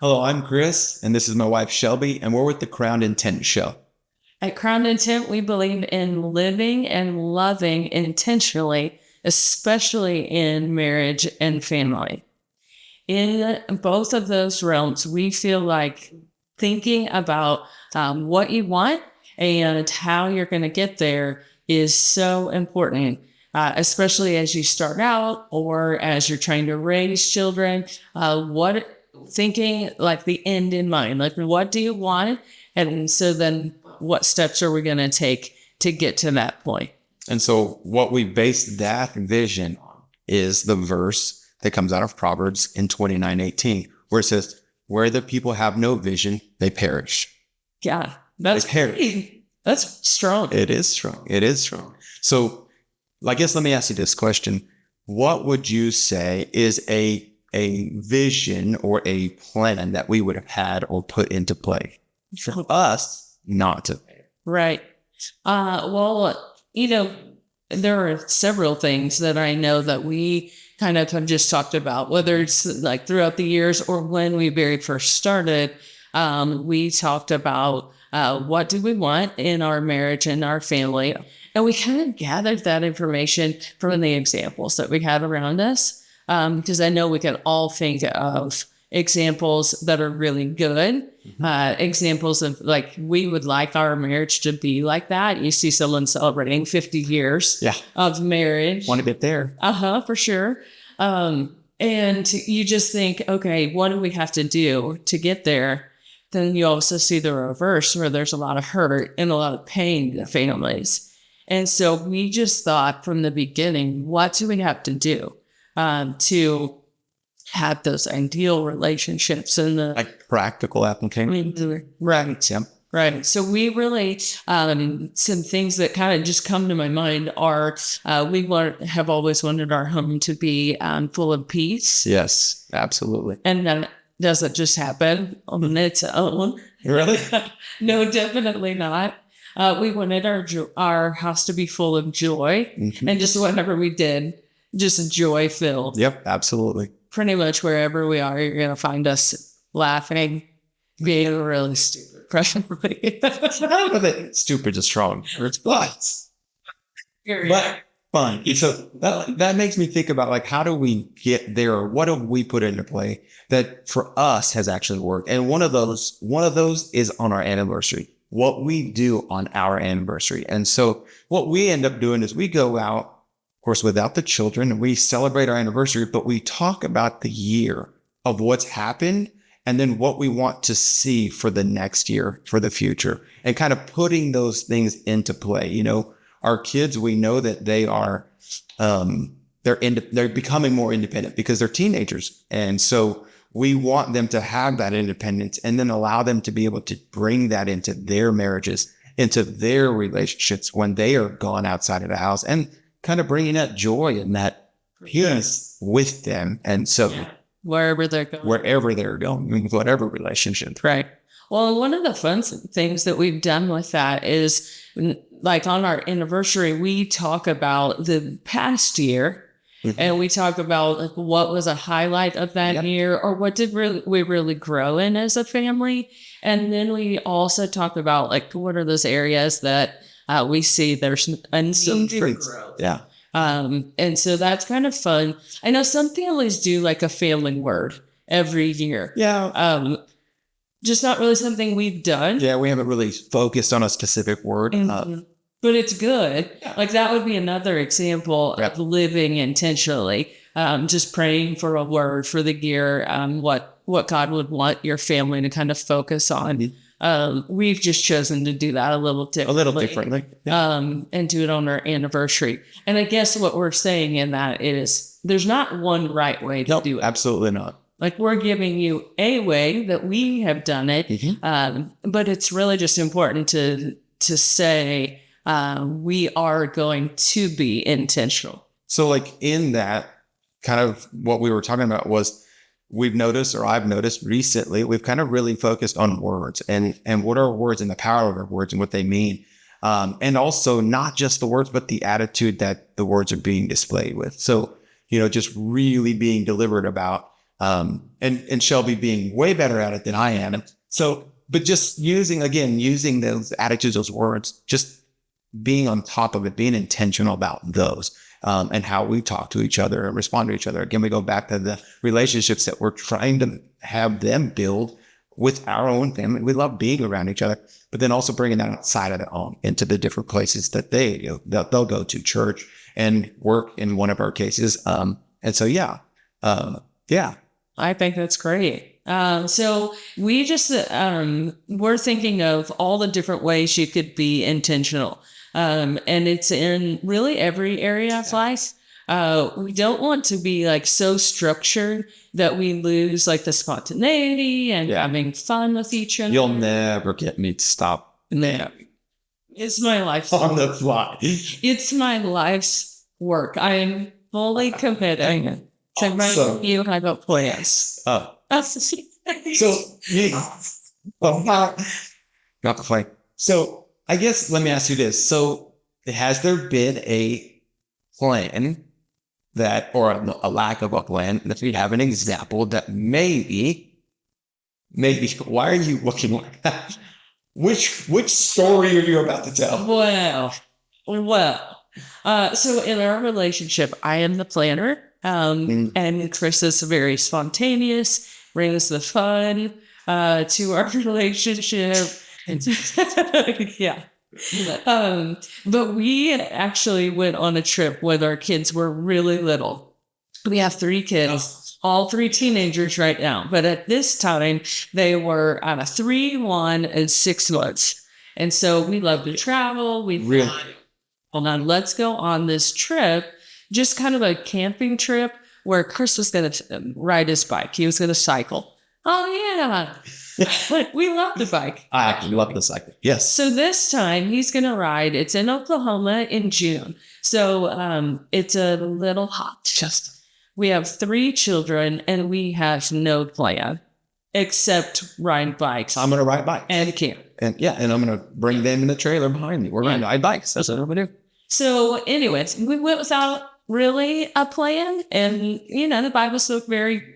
Hello, I'm Chris, and this is my wife Shelby, and we're with the Crowned Intent Show. At Crown Intent, we believe in living and loving intentionally, especially in marriage and family. In both of those realms, we feel like thinking about what you want and how you're going to get there is so important, especially as you start out or as you're trying to raise children. What thinking like the end in mind, like what do you want? And so then what steps are we going to take to get to that point? And so, what we base that vision on is the verse that comes out of Proverbs in 29:18, where it says, "Where the people have no vision, they perish." Yeah, They perish. that's strong. It is strong. It is strong. So, I guess let me ask you this question: what would you say is a vision or a plan that we would have had or put into play for us not to? Right. Well, there are several things that I know that we kind of have just talked about, whether it's like throughout the years or when we very first started. We talked about what do we want in our marriage and our family. And we kind of gathered that information from the examples that we had around us. Because I know we can all think of examples that are really good. Examples of like, we would like our marriage to be like that. You see someone celebrating 50 years of marriage. Want to get there? For sure. And you just think, okay, what do we have to do to get there? Then you also see the reverse where there's a lot of hurt and a lot of pain in families. And so we just thought from the beginning, what do we have to do to have those ideal relationships and the Like practical application. right. Yeah. Right. So we really, some things that kind of just come to my mind are, have always wanted our home to be full of peace. Yes, absolutely. And then doesn't just happen on its own. Really? No, definitely not. We wanted our house to be full of joy, and just whatever we did, just joy filled. Yep, absolutely. Pretty much wherever we are, you're going to find us laughing, being really stupid, preferably. Stupid is strong. It's but But fun. So that makes me think about like how do we get there, or what have we put into play that for us has actually worked? And one of those is on our anniversary. What we do on our anniversary. And so what we end up doing is we go out, of course, without the children, and we celebrate our anniversary, but we talk about the year of what's happened and then what we want to see for the next year, for the future, and kind of putting those things into play. You know, our kids, we know that they are, they're becoming more independent because they're teenagers. And so we want them to have that independence and then allow them to be able to bring that into their marriages, into their relationships when they are gone outside of the house, and kind of bringing that joy and that peace with them. And so wherever they're going. in whatever relationship. Right. Well, one of the fun things that we've done with that is like on our anniversary, we talk about the past year. And we talk about like what was a highlight of that year, or what did we really grow in as a family. And then we also talk about like what are those areas that we see there's a need for growth. Yeah. And so that's kind of fun. I know some families do like a family word every year. Yeah. Just not really something we've done. Yeah, we haven't really focused on a specific word. But it's good. Like that would be another example of living intentionally. Just praying for a word for the year, what God would want your family to kind of focus on. We've just chosen to do that a little differently. And do it on our anniversary. And I guess what we're saying in that is there's not one right way to do it. Absolutely not. Like we're giving you a way that we have done it. But it's really just important to say, we are going to be intentional. So like in that kind of what we were talking about was I've noticed recently, we've kind of really focused on words and what are words and the power of our words and what they mean. And also not just the words, but the attitude that the words are being displayed with. So, just really being deliberate about And Shelby being way better at it than I am. So, but just using those attitudes, those words, just being on top of it, being intentional about those, and how we talk to each other and respond to each other. Again, we go back to the relationships that we're trying to have them build with our own family. We love being around each other, but then also bringing that outside of their home into the different places that they'll go to, church and work in one of our cases. And so, yeah. I think that's great. So we just, we're thinking of all the different ways you could be intentional. And it's in really every area of life. We don't want to be like so structured that we lose like the spontaneity and having fun with each other. You'll never get me to stop. It's my life. On the fly. It's my life's work. I am fully committed to write you have a plans. So, not the play. So, I guess let me ask you this. So, has there been a plan that, or a lack of a plan, if you have an example that maybe, why are you looking like that? Which story are you about to tell? Well, so in our relationship, I am the planner, and Chris is very spontaneous, brings the fun to our relationship. Yeah. But we actually went on a trip when our kids were really little. We have 3 kids, all 3 teenagers right now. But at this time, they were 3, 1, and 6 months. And so we love to travel. We thought, hold on, let's go on this trip, just kind of a camping trip where Chris was going to ride his bike. He was going to cycle. Oh, yeah. We love the bike. I actually love the cycle. Yes. So this time he's going to ride. It's in Oklahoma in June. So it's a little hot. We have 3 children and we have no plan except ride bikes. I'm going to ride bikes. And camp. And I'm going to bring them in the trailer behind me. We're going to ride bikes. That's what we're going to do. So anyways, we went without really a plan. And, the Bible spoke very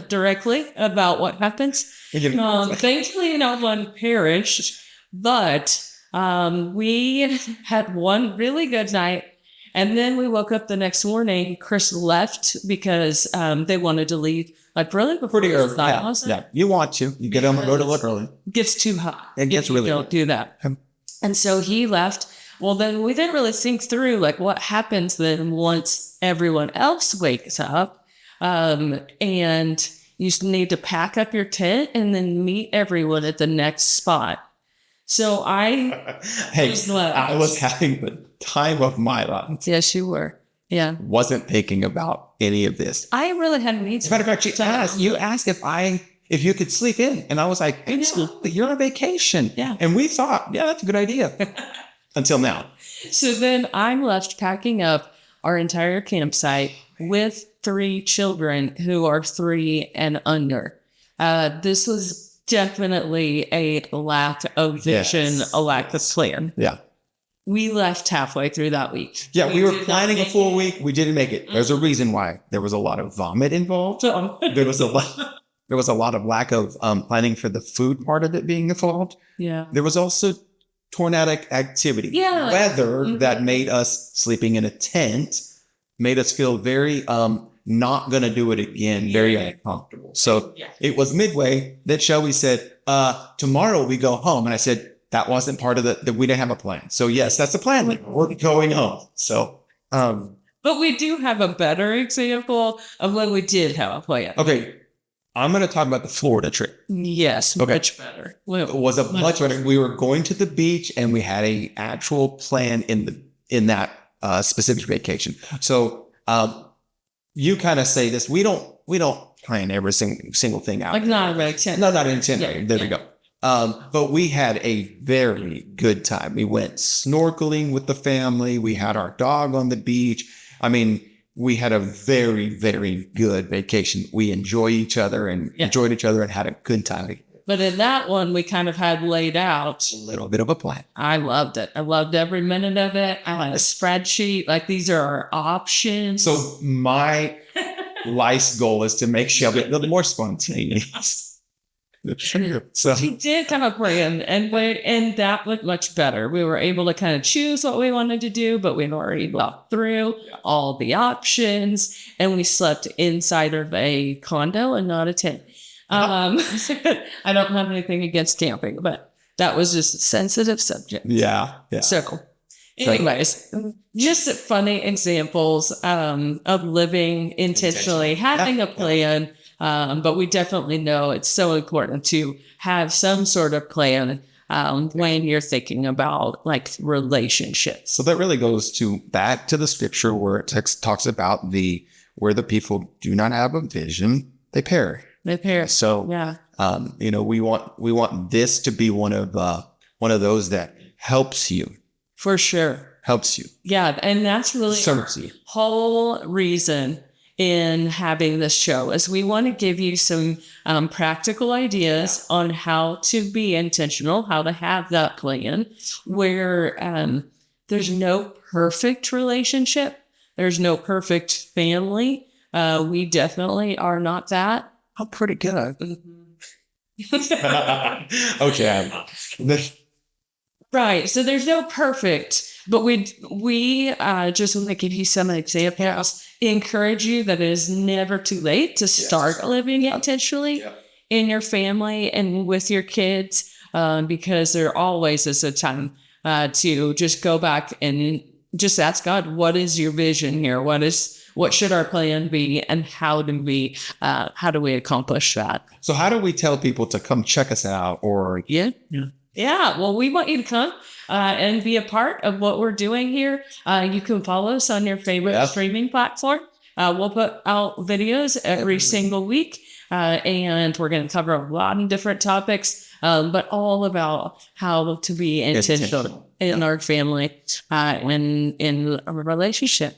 directly about what happens. Thankfully, no one perished, but we had one really good night. And then we woke up the next morning. Chris left because they wanted to leave like really pretty early. Yeah. You want to. You get on the road a little early. It gets too hot. It gets really don't do that. And so he left. Well, then we didn't really think through like what happens then once everyone else wakes up. And you need to pack up your tent and then meet everyone at the next spot. So I was having the time of my life. Yes, you were. Yeah. Wasn't thinking about any of this. I really hadn't needed. As a matter of fact, you asked if you could sleep in. And I was like, you're on vacation. Yeah. And we thought, that's a good idea. Until now. So then I'm left packing up our entire campsite with 3 children who are 3 and under. This was definitely a lack of vision, a lack of plan. Yeah. We left halfway through that week. Yeah, we were planning a full week. We didn't make it. There's a reason why. There was a lot of vomit involved. There was a lot of lack of planning for the food part of it being involved. Yeah. There was also tornadic activity. Yeah. Weather that made us sleeping in a tent, made us feel very not going to do it again, very uncomfortable. So it was midway that Shelby said, tomorrow we go home. And I said, that wasn't part of that we didn't have a plan. So yes, that's the plan. We're going home. So, but we do have a better example of when we did have a plan. Okay. I'm going to talk about the Florida trip. Yes. Much better. It was a much better. We were going to the beach and we had a actual plan in that specific vacation. So, you kind of say this, we don't plan every single thing out. Like not an itinerary. No, not an itinerary. There we go. But we had a very good time. We went snorkeling with the family. We had our dog on the beach. I mean, we had a very, very good vacation. We enjoyed each other and had a good time. But in that one, we kind of had laid out a little bit of a plan. I loved it. I loved every minute of it. I had a spreadsheet. Like these are our options. So my life's goal is to make Shelby a little more spontaneous. So We did kind of plan, and that went much better. We were able to kind of choose what we wanted to do, but we'd already walked through all the options, and we slept inside of a condo and not a tent. I don't have anything against camping, but that was just a sensitive subject. yeah. So, anyways, just funny examples of living intentionally, having a plan. But we definitely know it's so important to have some sort of plan when you're thinking about like relationships. So that really goes back to the scripture where it talks about where the people do not have a vision, they perish. They perish. So yeah, we want this to be one of those that helps you. For sure. Helps you. Yeah, and that's really Serves you. Whole reason in having this show is we want to give you some practical ideas on how to be intentional, how to have that plan where there's no perfect relationship. There's no perfect family. We definitely are not that. I'm pretty good. Okay. Right. So there's no perfect, but we just want to give you some examples, encourage you that it is never too late to start living intentionally in your family and with your kids, because there always is a time to just go back and just ask God, what is your vision here? What should our plan be, and how do we accomplish that? So how do we tell people to come check us out or Yeah, well, we want you to come and be a part of what we're doing here. You can follow us on your favorite streaming platform. We'll put out videos every single week, and we're going to cover a lot of different topics, but all about how to be intentional in our family and in a relationship.